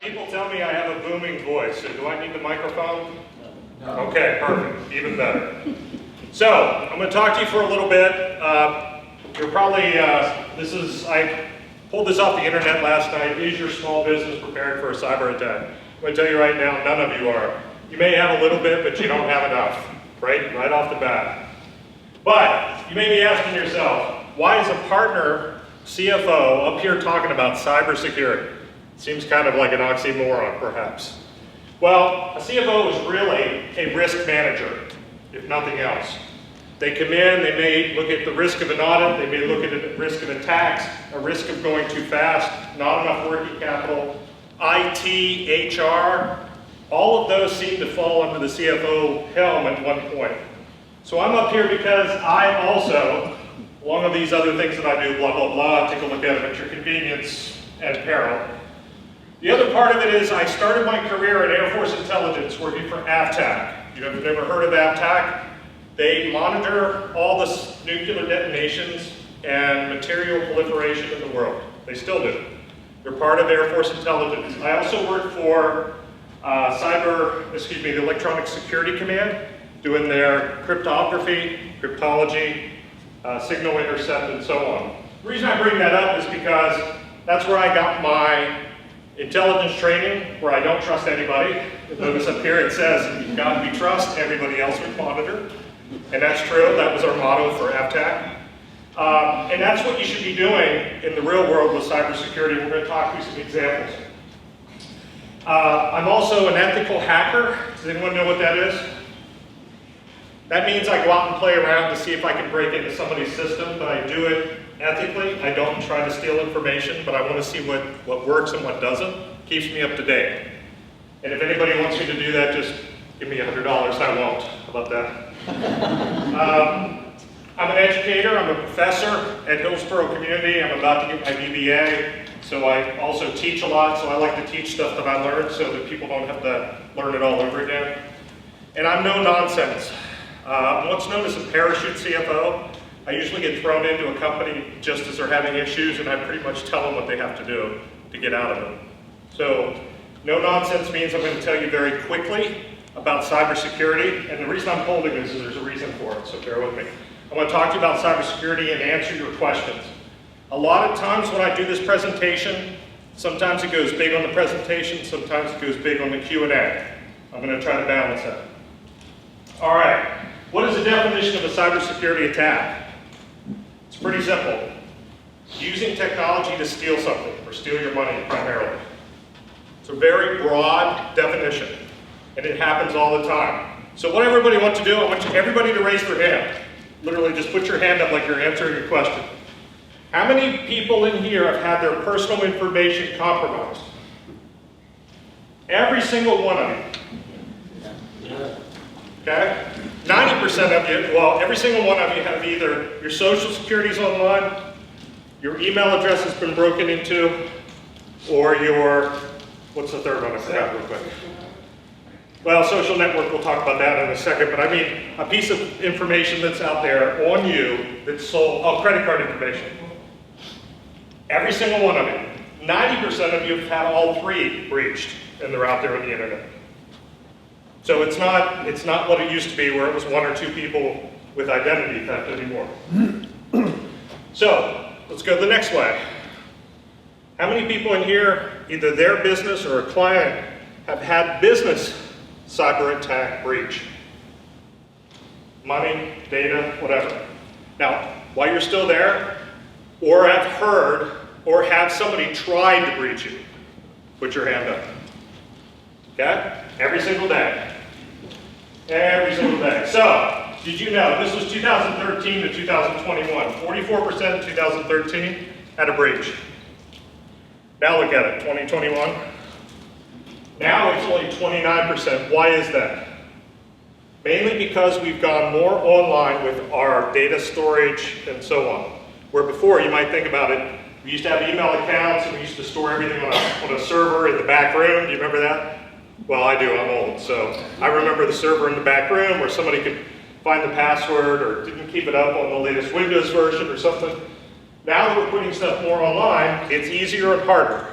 People tell me I have a booming voice, so do I need the microphone? No. Okay, perfect, even better. So, I'm going to talk to you for a little bit. You're probably, I pulled this off the internet last night. Is your small business prepared for a cyber attack? I'm going to tell you right now, none of you are. You may have a little bit, but you don't have enough, right off the bat. But, you may be asking yourself, why is a partner CFO up here talking about cybersecurity? Seems kind of like an oxymoron, perhaps. Well, a CFO is really a risk manager, if nothing else. They come in, they may look at the risk of an audit, they may look at the risk of a tax, a risk of going too fast, not enough working capital, IT, HR, all of those seem to fall under the CFO helm at one point. So I'm up here because I also, along with these other things that I do, blah, blah, blah, take a look at them at your convenience and peril. The other part of it is I started my career in Air Force Intelligence working for AFTAC. You have never heard of AFTAC? They monitor all the nuclear detonations and material proliferation in the world. They still do. They're part of Air Force Intelligence. I also work for the Electronic Security Command, doing their cryptography, cryptology, signal intercept, and so on. The reason I bring that up is because that's where I got my intelligence training, where I don't trust anybody. Notice up here it says, you've got to be trust, everybody else we monitor. And that's true, that was our motto for AFTAC. And that's what you should be doing in the real world with cybersecurity. We're going to talk through some examples. I'm also an ethical hacker. Does anyone know what that is? That means I go out and play around to see if I can break into somebody's system, but I do it ethically. I don't try to steal information, but I want to see what works and what doesn't. Keeps me up to date. And if anybody wants me to do that, just give me $100. I won't. How about that? I'm an educator. I'm a professor at Hillsborough Community. I'm about to get my BBA, so I also teach a lot. So I like to teach stuff that I learned so that people don't have to learn it all over again. And I'm no nonsense. What's known as a parachute CFO. I usually get thrown into a company just as they're having issues, and I pretty much tell them what they have to do to get out of them. So, no nonsense means I'm going to tell you very quickly about cybersecurity, and the reason I'm holding this is there's a reason for it, so bear with me. I want to talk to you about cybersecurity and answer your questions. A lot of times when I do this presentation, sometimes it goes big on the presentation, sometimes it goes big on the Q&A. I'm going to try to balance that. All right, what is the definition of a cybersecurity attack? It's pretty simple. Using technology to steal something, or steal your money primarily. It's a very broad definition, and it happens all the time. So what everybody wants to do, I want everybody to raise their hand. Literally just put your hand up like you're answering a question. How many people in here have had their personal information compromised? Every single one of you. Okay? 90% of you, well, every single one of you have either your social security's online, your email address has been broken into, or your, what's the third one? I forgot real quick. Well, social network, we'll talk about that in a second, but I mean a piece of information that's out there on you that's sold, credit card information. Every single one of you. 90% of you have had all three breached, and they're out there on the internet. So it's not what it used to be where it was one or two people with identity theft anymore. So let's go to the next way. How many people in here, either their business or a client, have had business cyber attack breach? Money, data, whatever. Now, while you're still there, or have heard, or have somebody tried to breach you, put your hand up. Okay? Every single day. Every single day. So, did you know, this was 2013 to 2021. 44% in 2013 had a breach. Now look at it, 2021. Now it's only 29%. Why is that? Mainly because we've gone more online with our data storage and so on. Where before, you might think about it, we used to have email accounts and we used to store everything on a server in the back room. Do you remember that? Well, I do, I'm old. So I remember the server in the back room where somebody could find the password or didn't keep it up on the latest Windows version or something. Now that we're putting stuff more online, it's easier and harder.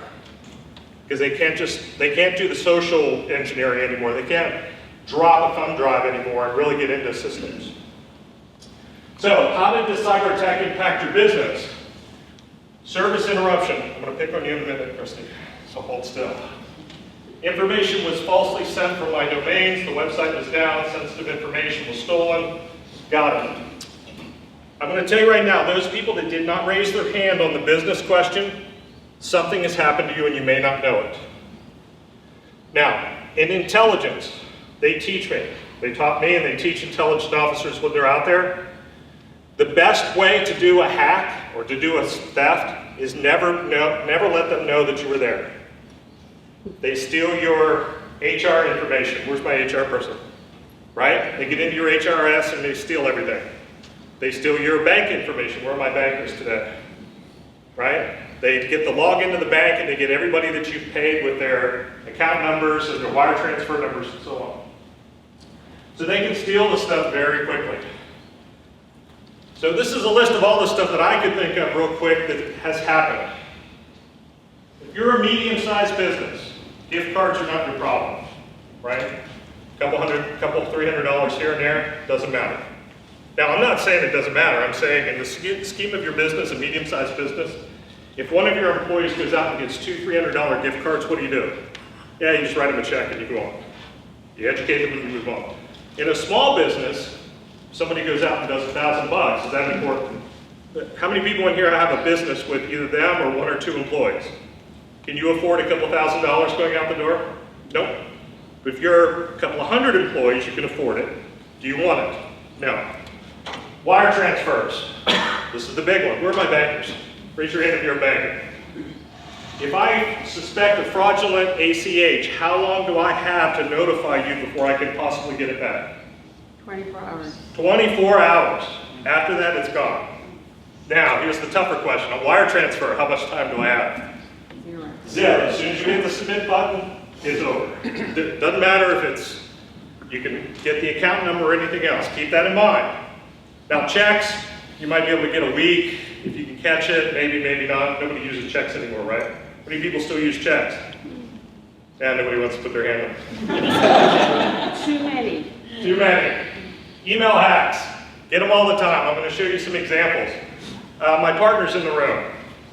because they can't do the social engineering anymore. They can't drop a thumb drive anymore and really get into systems. So, how did this cyber attack impact your business? Service interruption. I'm going to pick on you in a minute, Christy, so hold still. Information was falsely sent from my domains, the website was down, sensitive information was stolen. Got it. I'm going to tell you right now, those people that did not raise their hand on the business question, something has happened to you and you may not know it. Now, in intelligence, they teach me. They taught me and they teach intelligence officers when they're out there. The best way to do a hack or to do a theft is never let them know that you were there. They steal your HR information. Where's my HR person? Right? They get into your HRS and they steal everything. They steal your bank information. Where are my bankers today? Right? They get the login to the bank and they get everybody that you've paid with their account numbers and their wire transfer numbers and so on. So they can steal the stuff very quickly. So this is a list of all the stuff that I could think of real quick that has happened. If you're a medium-sized business, gift cards are not your problem, right? Couple $300 here and there, doesn't matter. Now, I'm not saying it doesn't matter. I'm saying in the scheme of your business, a medium-sized business, if one of your employees goes out and gets $200-300 gift cards, what do? Yeah, you just write them a check and you go on. You educate them and you move on. In a small business, somebody goes out and does $1,000, is that important? How many people in here have a business with either them or 1 or 2 employees? Can you afford a couple $1,000 going out the door? Nope. But if you're a couple of 100 employees, you can afford it. Do you want it? No. Wire transfers. This is the big one. Where are my bankers? Raise your hand if you're a banker. If I suspect a fraudulent ACH, how long do I have to notify you before I can possibly get it back? 24 hours. 24 hours. After that, it's gone. Now, here's the tougher question. A wire transfer, how much time do I have? 0. 0. As soon as you hit the submit button, it's over. Doesn't matter if it's, you can get the account number or anything else. Keep that in mind. Now, checks, you might be able to get a week. If you can catch it, maybe, maybe not. Nobody uses checks anymore, right? How many people still use checks? Yeah, nobody wants to put their hand up. Too many. Too many. Email hacks. Get them all the time. I'm going to show you some examples. My partner's in the room.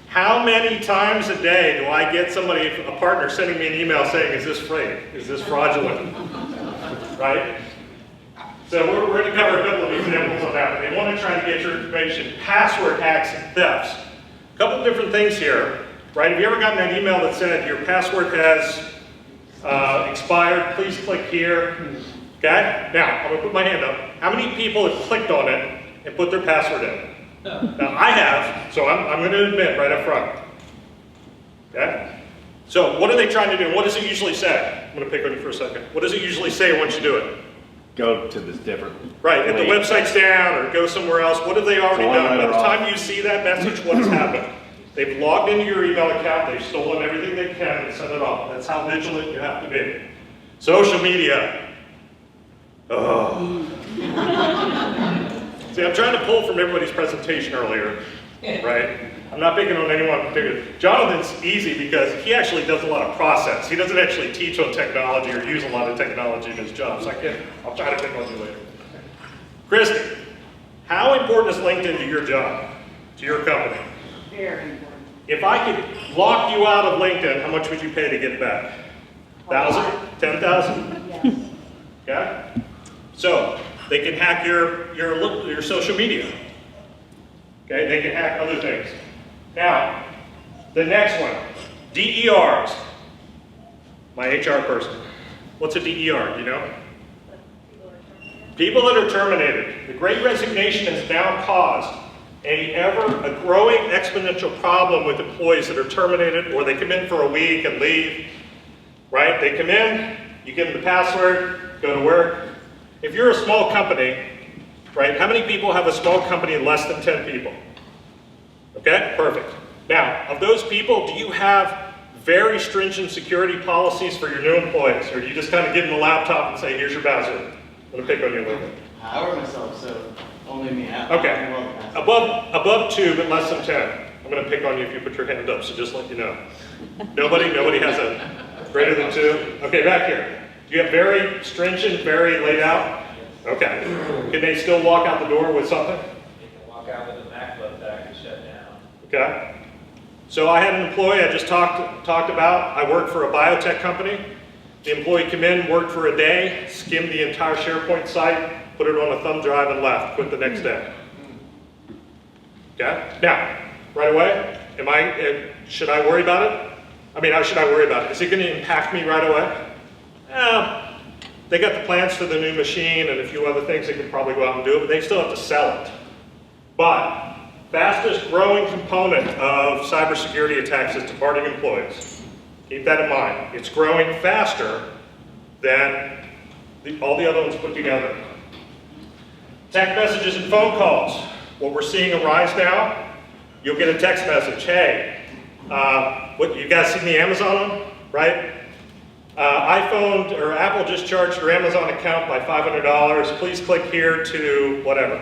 How many times a day do I get somebody, a partner, sending me an email saying, is this fake? Is this fraudulent? Right? So we're going to cover a couple of examples of that. They want to try to get your information, password hacks and thefts. A couple of different things here. Right? Have you ever gotten that email that said your password has expired? Please click here. Okay? Now, I'm going to put my hand up. How many people have clicked on it and put their password in? No. Now, I have, so I'm going to admit right up front. Okay? So, what are they trying to do? What does it usually say? I'm going to pick on you for a second. What does it usually say once you do it? Go to this different. Right, if the website's down or go somewhere else, what have they already done? By the time you see that message, what's happened? They've logged into your email account, they've stolen everything they can and sent it off. That's how vigilant you have to be. Social media. Oh. See, I'm trying to pull from everybody's presentation earlier, right? I'm not picking on anyone in particular. Jonathan's easy because he actually does a lot of process. He doesn't actually teach on technology or use a lot of technology in his job, so I'll try to pick on you later. Christy, how important is LinkedIn to your job, to your company? Very important. If I could lock you out of LinkedIn, how much would you pay to get it back? 1,000? 10,000? Yes. Okay? So, they can hack your social media. Okay, they can hack other things. Now, the next one, DERs. My HR person. What's a DER, do you know? People that are terminated. The Great Resignation has now caused a growing exponential problem with employees that are terminated, or they come in for a week and leave, right? They come in, you give them the password, go to work. If you're a small company, right, how many people have a small company of less than 10 people? Okay, perfect. Now, of those people, do you have very stringent security policies for your new employees, or do you just kind of give them a laptop and say, here's your password? I'm going to pick on you a little bit. I work myself, so only me. Okay. above 2, but less than 10. I'm going to pick on you if you put your hand up, so just let you know. Nobody has a greater than 2? Okay, back here. Do you have very stringent, very laid out? Okay. Can they still walk out the door with something? They can walk out with a MacBook that I can shut down. Okay. So I had an employee I just talked about. I worked for a biotech company. The employee came in, worked for a day, skimmed the entire SharePoint site, put it on a thumb drive and left, quit the next day. Okay? Now, right away, should I worry about it? I mean, how should I worry about it? Is it going to impact me right away? They got the plans for the new machine and a few other things they can probably go out and do, but they still have to sell it. But fastest growing component of cybersecurity attacks is departing employees. Keep that in mind. It's growing faster than all the other ones put together. Text messages and phone calls. What we're seeing a rise now, you'll get a text message, hey, what you guys seen the Amazon one, right? iPhone or Apple just charged your Amazon account by $500. Please click here to whatever.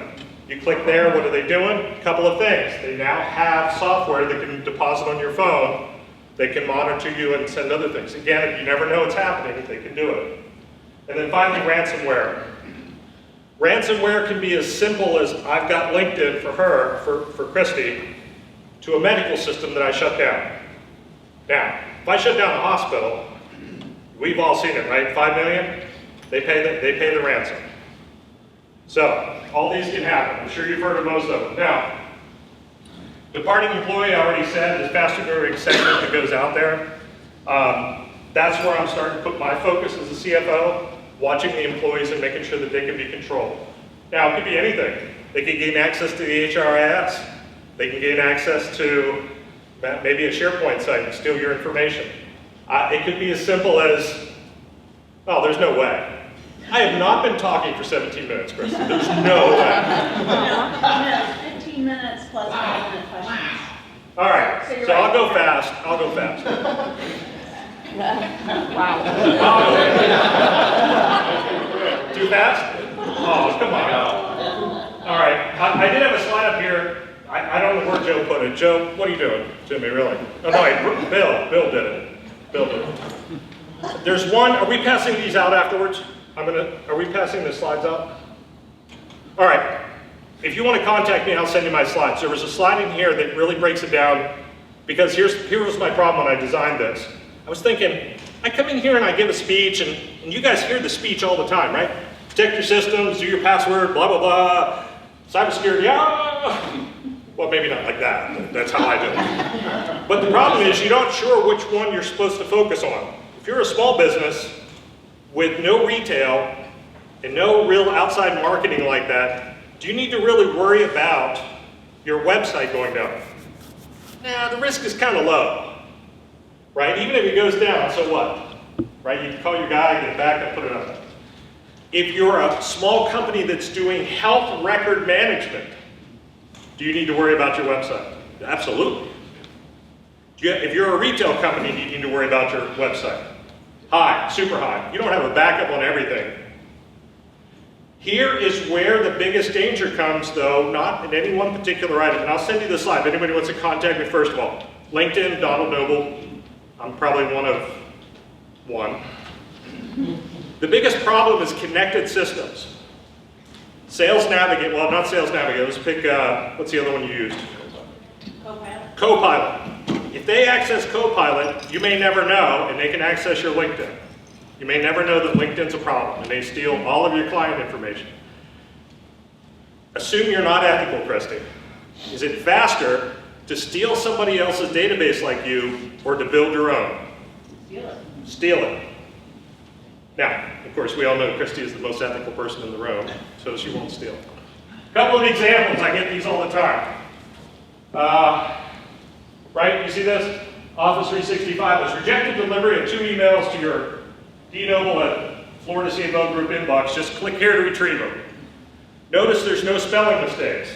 You click there, what are they doing? A couple of things. They now have software that can deposit on your phone. They can monitor you and send other things. Again, if you never know what's happening, they can do it. And then finally, ransomware. Ransomware can be as simple as I've got LinkedIn for her, for Christy, to a medical system that I shut down. Now, if I shut down a hospital, we've all seen it, right? 5 million, they pay the ransom. So, all these can happen. I'm sure you've heard of most of them. Now, departing employee, I already said, is faster growing segment that goes out there. That's where I'm starting to put my focus as a CFO, watching the employees and making sure that they can be controlled. Now, it could be anything. They can gain access to the HRIS. They can gain access to maybe a SharePoint site and steal your information. It could be as simple as, oh, there's no way. I have not been talking for 17 minutes, Kristen. There's no way. 15 minutes plus 5-minute questions. All right, so I'll go fast. Too fast? Oh, come on. All right, I did have a slide up here. I don't know where Joe put it. Joe, what are you doing, Jimmy, really? Oh, no, Bill did it. Bill did it. There's one, are we passing these out afterwards? Are we passing the slides out? All right, if you want to contact me, I'll send you my slides. There was a slide in here that really breaks it down, because here was my problem when I designed this. I was thinking, I come in here and I give a speech, and you guys hear the speech all the time, right? Protect your systems, do your password, blah, blah, blah. Cybersecurity, well, maybe not like that, but that's how I do it. But the problem is you're not sure which one you're supposed to focus on. If you're a small business with no retail and no real outside marketing like that, do you need to really worry about your website going down? Nah, the risk is kind of low, right? Even if it goes down, so what? Right, you can call your guy, get it back and put it up. If you're a small company that's doing health record management, do you need to worry about your website? Absolutely. If you're a retail company, do you need to worry about your website? High, super high. You don't have a backup on everything. Here is where the biggest danger comes, though, not in any one particular item. And I'll send you the slide. If anybody wants to contact me, first of all, LinkedIn, Donald Noble. I'm probably one. The biggest problem is connected systems. Sales Navigator, well, not Sales Navigator, let's pick, what's the other one you used? Copilot. Copilot. If they access Copilot, you may never know, and they can access your LinkedIn. You may never know that LinkedIn's a problem, and they steal all of your client information. Assume you're not ethical, Christy. Is it faster to steal somebody else's database like you, or to build your own? Steal it. Steal it. Now, of course, we all know Christy is the most ethical person in the room, so she won't steal. A couple of examples, I get these all the time. Right, you see this? Office 365 has rejected delivery of 2 emails to your D-Noble at Florida CFO Group inbox. Just click here to retrieve them. Notice there's no spelling mistakes.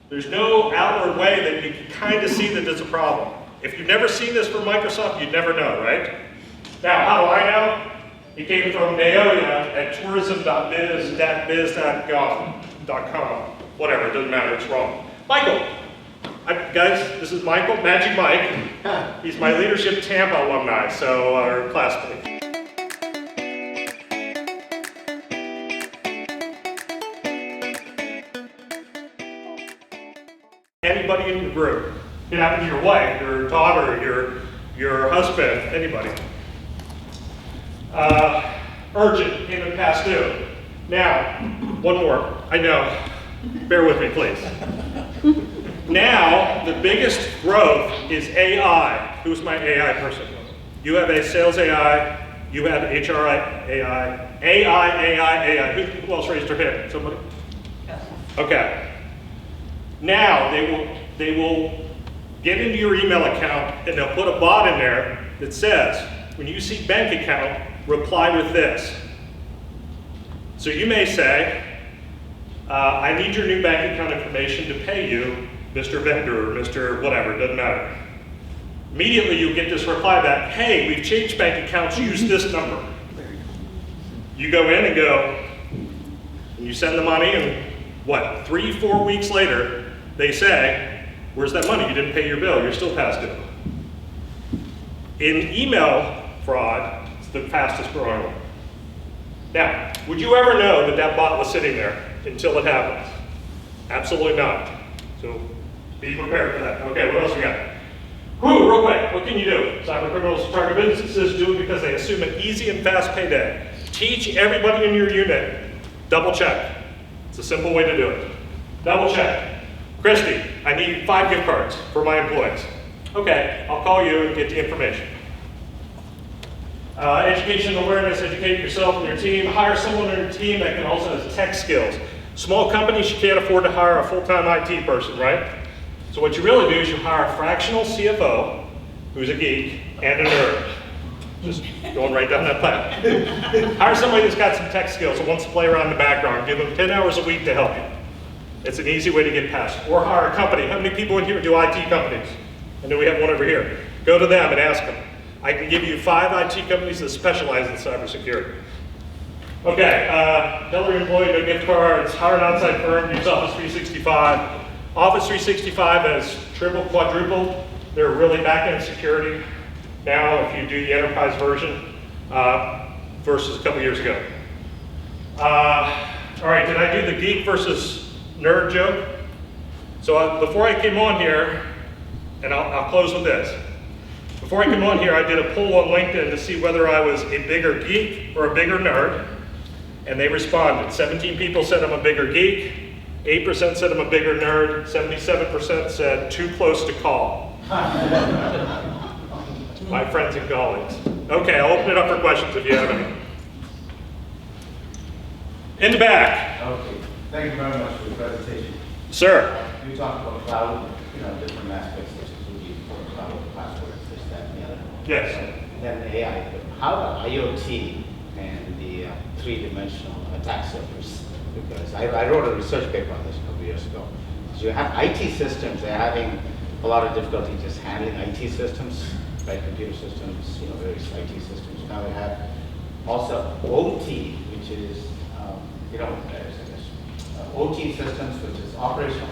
There's no outward way that you can kind of see that there's a problem. If you've never seen this from Microsoft, you'd never know, right? Now, how do I know? It came from Naoya at tourism.biz.com. whatever, it doesn't matter, it's wrong. Michael, guys, this is Michael, Magic Mike. He's my Leadership Tampa alumni, so our classmate. Anybody in your group, it happen to your wife, your daughter, your husband, anybody. Urgent, payment past due. Now, one more, I know, bear with me please. Now, the biggest growth is AI. Who's my AI person? You have a sales AI, you have HR AI, AI. Who else raised their hand? Somebody? Okay. Now, they will get into your email account and they'll put a bot in there that says, when you see bank account, reply with this. So you may say, I need your new bank account information to pay you, Mr. Vendor, or Mr. whatever, it doesn't matter. Immediately you get this reply back, hey, we've changed bank accounts, use this number. You go in and go, and you send the money, and what, 3-4 weeks later, they say, where's that money? You didn't pay your bill, you're still past due. In email fraud, it's the fastest growing one. Now, would you ever know that that bot was sitting there until it happens? Absolutely not. So be prepared for that. Okay, what else we got? Whew, real quick, what can you do? Cyber criminals target businesses do it because they assume an easy and fast payday. Teach everybody in your unit, double check. It's a simple way to do it. Double check. Christy, I need 5 gift cards for my employees. Okay, I'll call you and get the information. Education and awareness, educate yourself and your team. Hire someone on your team that can also has tech skills. Small companies, you can't afford to hire a full-time IT person, right? So what you really do is you hire a fractional CFO who's a geek and a nerd. Just going right down that path. Hire somebody that's got some tech skills and wants to play around in the background. Give them 10 hours a week to help you. It's an easy way to get past. Or hire a company. How many people in here do IT companies? I know we have one over here. Go to them and ask them. I can give you 5 IT companies that specialize in cybersecurity. Okay, tell your employee no gift cards, hire an outside firm, use Office 365. Office 365 has tripled, quadrupled their really back-end security now if you do the enterprise version versus a couple years ago. All right, did I do the geek versus nerd joke? So before I came on here, and I'll close with this. Before I came on here, I did a poll on LinkedIn to see whether I was a bigger geek or a bigger nerd, and they responded. 17 people said I'm a bigger geek, 8% said I'm a bigger nerd, 77% said too close to call. My friends and colleagues. Okay, I'll open it up for questions if you have any. In the back. Okay, thank you very much for the presentation. Sir. You talked about cloud, different aspects of security, cloud, passwords, this, that, and the other. Yes. Then AI. How about IoT and the three-dimensional attack surface? Because I wrote a research paper on this a couple of years ago. So you have IT systems, they're having a lot of difficulty just handling IT systems, right? Computer systems, various IT systems. Now we have also OT, which is, OT systems, which is operational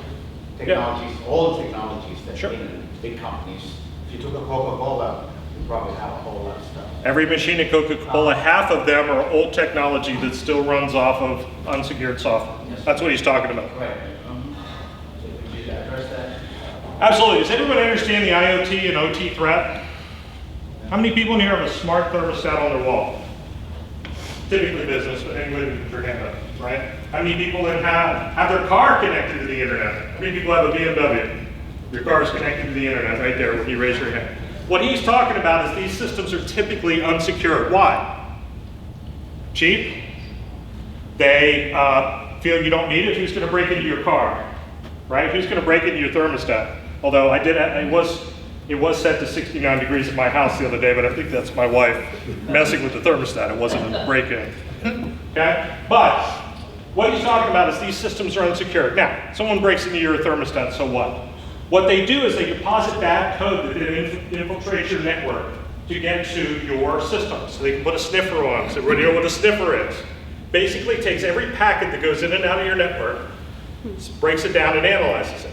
technologies, all technologies that in big companies. If you took a Coca-Cola, you probably have a whole lot of stuff. Every machine at Coca-Cola, half of them are old technology that still runs off of unsecured software. Yes. That's what he's talking about. Right. So could you address that? Absolutely. Does everyone understand the IoT and OT threat? How many people in here have a smart thermostat on their wall? Typically business, but anybody can put their hand up, right? How many people then have their car connected to the internet? How many people have a BMW? Your car is connected to the internet right there when you raise your hand. What he's talking about is these systems are typically unsecured. Why? Cheap. They feel you don't need it. Who's going to break into your car? Right? Who's going to break into your thermostat? Although it was set to 69 degrees at my house the other day, but I think that's my wife messing with the thermostat. It wasn't a break-in. Okay? But what he's talking about is these systems are unsecured. Now, someone breaks into your thermostat, so what? What they do is they deposit bad code that then infiltrates your network to get to your system. So they can put a sniffer on. So everybody know what a sniffer is. Basically, it takes every packet that goes in and out of your network, breaks it down and analyzes it.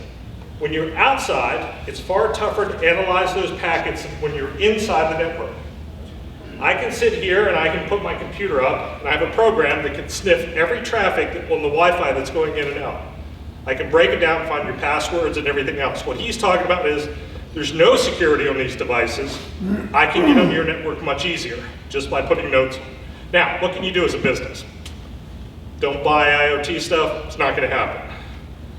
When you're outside, it's far tougher to analyze those packets than when you're inside the network. I can sit here and I can put my computer up and I have a program that can sniff every traffic on the Wi-Fi that's going in and out. I can break it down, find your passwords and everything else. What he's talking about is there's no security on these devices. I can get on your network much easier just by putting notes on. Now, what can you do as a business? Don't buy IoT stuff, it's not gonna happen.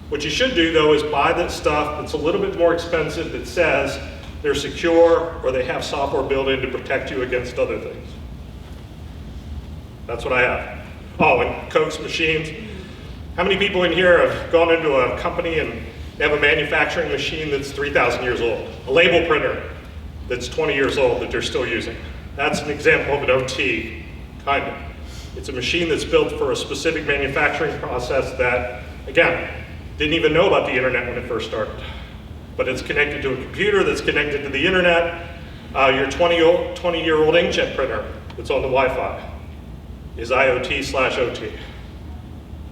What you should do though is buy that stuff that's a little bit more expensive that says they're secure or they have software built in to protect you against other things. That's what I have. Oh, and Coke's machines. How many people in here have gone into a company and they have a manufacturing machine that's 3,000 years old? A label printer that's 20 years old that they're still using. That's an example of an OT, kind of. It's a machine that's built for a specific manufacturing process that, again, didn't even know about the internet when it first started. But it's connected to a computer that's connected to the internet. Your 20-year-old inkjet printer that's on the Wi-Fi is IoT/OT.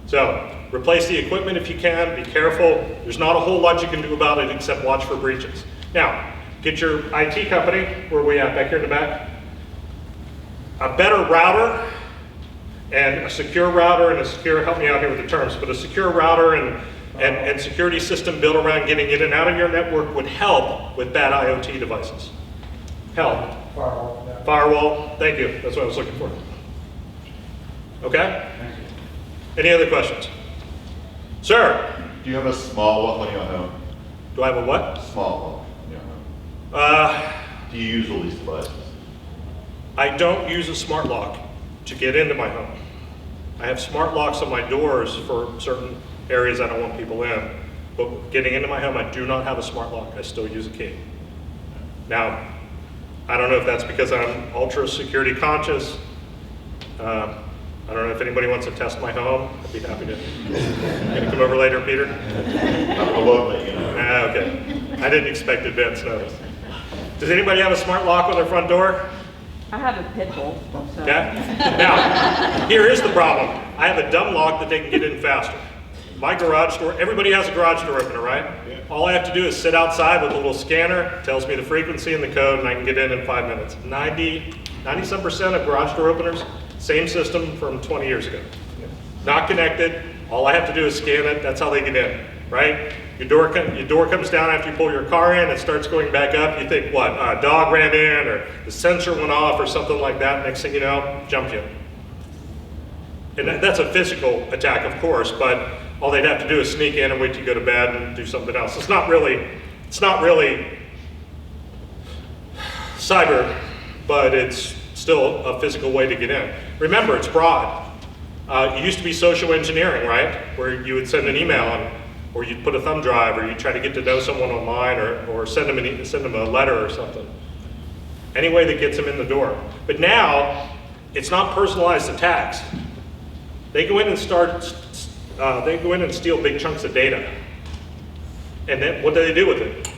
So replace the equipment if you can, be careful. There's not a whole lot you can do about it except watch for breaches. Now, get your IT company, where are we at, back here in the back? A better router and a secure router and a secure, help me out here with the terms, but a secure router and security system built around getting in and out of your network would help with bad IoT devices. Help. Firewall. Yeah. Firewall, thank you, that's what I was looking for. Okay? Any other questions? Sir, Do you have a small one in your home? do I have a what? Small one in your home. Do you use all these devices? I don't use a smart lock to get into my home. I have smart locks on my doors for certain areas I don't want people in. But getting into my home, I do not have a smart lock. I still use a key. Now, I don't know if that's because I'm ultra security conscious. I don't know if anybody wants to test my home. I'd be happy to. Can you come over later, Peter? I won't let you know. Okay. I didn't expect advance notice. Does anybody have a smart lock on their front door? I have a pit bull, so. Okay? Now, here is the problem. I have a dumb lock that they can get in faster. My garage door, everybody has a garage door opener, right? Yeah. All I have to do is sit outside with a little scanner, tells me the frequency and the code, and I can get in 5 minutes. 90-some% of garage door openers, same system from 20 years ago. Not connected, all I have to do is scan it, that's how they get in, right? Your door comes down after you pull your car in, it starts going back up, you think, what, a dog ran in, or the sensor went off, or something like that, next thing you know, jump you. And that's a physical attack, of course, but all they'd have to do is sneak in and wait till you go to bed and do something else. It's not really cyber, but it's still a physical way to get in. Remember, it's broad. It used to be social engineering, right? Where you would send an email, or you'd put a thumb drive, or you'd try to get to know someone online, or send them a letter or something. Any way that gets them in the door. But now, it's not personalized attacks. They go in and steal big chunks of data. And then what do they do with it?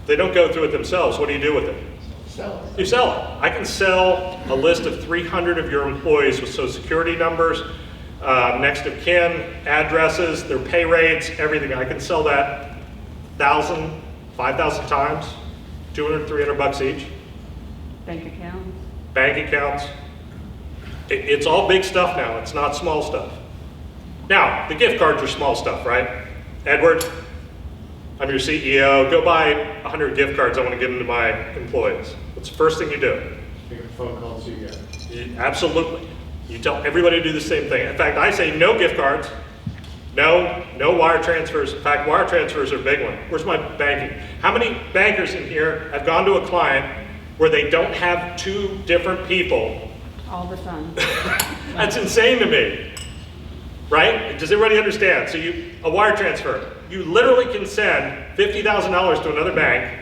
They don't go through it themselves. What do you do with it? Sell it. You sell it. I can sell a list of 300 of your employees with social security numbers, next of kin, addresses, their pay rates, everything. I can sell that 1,000, 5,000 times, 200, 300 bucks each. Bank accounts. Bank accounts. It's all big stuff now. It's not small stuff. Now, the gift cards are small stuff, right? Edward, I'm your CEO. Go buy 100 gift cards. I want to give them to my employees. What's the first thing you do? Make a phone call to you guys. Absolutely. You tell everybody to do the same thing. In fact, I say no gift cards, no wire transfers. In fact, wire transfers are a big one. Where's my banking? How many bankers in here have gone to a client where they don't have two different people? All the time. That's insane to me, right? Does everybody understand? So a wire transfer, you literally can send $50,000 to another bank,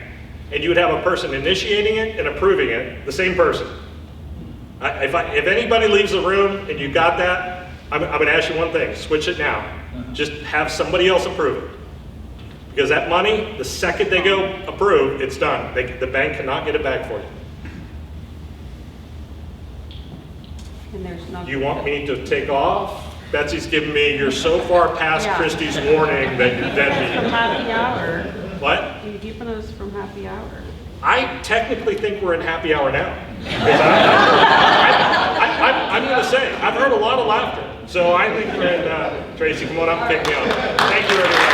and you would have a person initiating it and approving it, the same person. If anybody leaves the room and you got that, I'm going to ask you one thing, switch it now. Just have somebody else approve it. Because that money, the second they go approve, it's done. The bank cannot get it back for you. And there's nothing. Do you want me to take off? Betsy's giving me, you're so far past Yeah. Christie's warning that you're dead From meat. happy hour. What? You're keeping us from happy hour. I technically think we're in happy hour now. 'Cause I'm going to say, I've heard a lot of laughter. So I think we're in, Tracy, come on up and pick me up. Thank you, everyone.